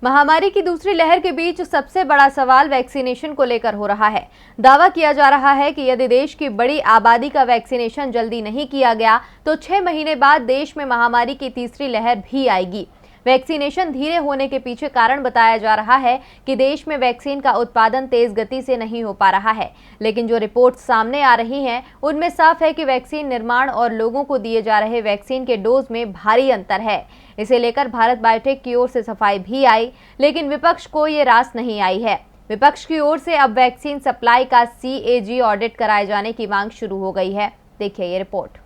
महामारी की दूसरी लहर के बीच सबसे बड़ा सवाल वैक्सीनेशन को लेकर हो रहा है। दावा किया जा रहा है कि यदि देश की बड़ी आबादी का वैक्सीनेशन जल्दी नहीं किया गया तो 6 महीने बाद देश में महामारी की तीसरी लहर भी आएगी। वैक्सीनेशन धीरे होने के पीछे कारण बताया जा रहा है कि देश में वैक्सीन का उत्पादन तेज गति से नहीं हो पा रहा है, लेकिन जो रिपोर्ट्स सामने आ रही हैं उनमें साफ है कि वैक्सीन निर्माण और लोगों को दिए जा रहे वैक्सीन के डोज में भारी अंतर है। इसे लेकर भारत बायोटेक की ओर से सफाई भी आई, लेकिन विपक्ष को ये रास नहीं आई है। विपक्ष की ओर से अब वैक्सीन सप्लाई का CAG ऑडिट कराए जाने की मांग शुरू हो गई है। देखिए ये रिपोर्ट।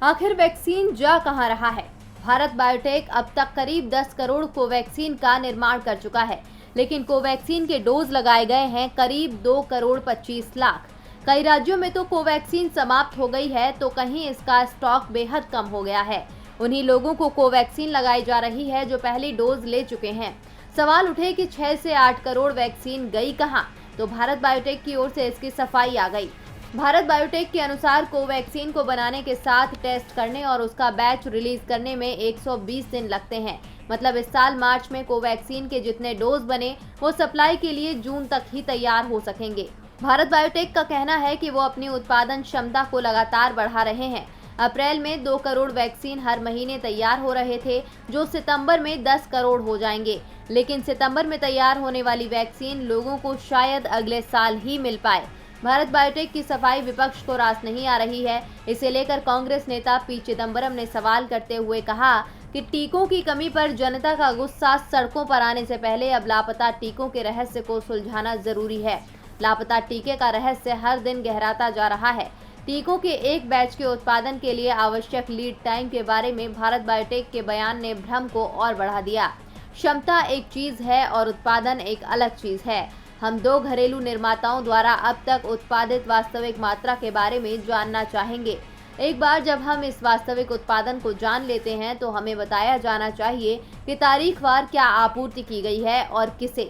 आखिर वैक्सीन जा कहां रहा है? भारत बायोटेक अब तक करीब 10 करोड़ कोवैक्सीन का निर्माण कर चुका है, लेकिन कोवैक्सीन के डोज लगाए गए हैं करीब 2 करोड़ 25 लाख। कई राज्यों में तो कोवैक्सीन समाप्त हो गई है तो कहीं इसका स्टॉक बेहद कम हो गया है। उन्हीं लोगों को कोवैक्सीन लगाई जा रही है जो पहली डोज ले चुके हैं। सवाल उठे कि 6 से 8 करोड़ वैक्सीन गई कहां? तो भारत बायोटेक की ओर से इसकी सफाई आ गई। भारत बायोटेक के अनुसार कोवैक्सीन को बनाने के साथ टेस्ट करने और उसका बैच रिलीज करने में 120 दिन लगते हैं। मतलब इस साल मार्च में कोवैक्सीन के जितने डोज बने वो सप्लाई के लिए जून तक ही तैयार हो सकेंगे। भारत बायोटेक का कहना है कि वो अपनी उत्पादन क्षमता को लगातार बढ़ा रहे हैं। अप्रैल में 2 करोड़ वैक्सीन हर महीने तैयार हो रहे थे, जो सितंबर में 10 करोड़ हो जाएंगे, लेकिन सितंबर में तैयार होने वाली वैक्सीन लोगों को शायद अगले साल ही मिल पाए। भारत बायोटेक की सफाई विपक्ष को रास नहीं आ रही है। इसे लेकर कांग्रेस नेता पी चिदंबरम ने सवाल करते हुए कहा कि टीकों की कमी पर जनता का गुस्सा सड़कों पर आने से पहले अब लापता टीकों के रहस्य को सुलझाना जरूरी है। लापता टीके का रहस्य हर दिन गहराता जा रहा है। टीकों के एक बैच के उत्पादन के लिए आवश्यक लीड टाइम के बारे में भारत बायोटेक के बयान ने भ्रम को और बढ़ा दिया। क्षमता एक चीज है और उत्पादन एक अलग चीज है। हम 2 घरेलू निर्माताओं द्वारा अब तक उत्पादित वास्तविक मात्रा के बारे में जानना चाहेंगे। एक बार जब हम इस वास्तविक उत्पादन को जान लेते हैं तो हमें बताया जाना चाहिए कि तारीखवार क्या आपूर्ति की गई है और किसे।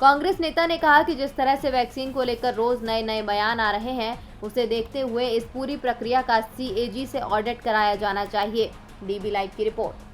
कांग्रेस नेता ने कहा कि जिस तरह से वैक्सीन को लेकर रोज नए नए बयान आ रहे हैं, उसे देखते हुए इस पूरी प्रक्रिया का CAG से ऑडिट कराया जाना चाहिए। DB लाइव की रिपोर्ट।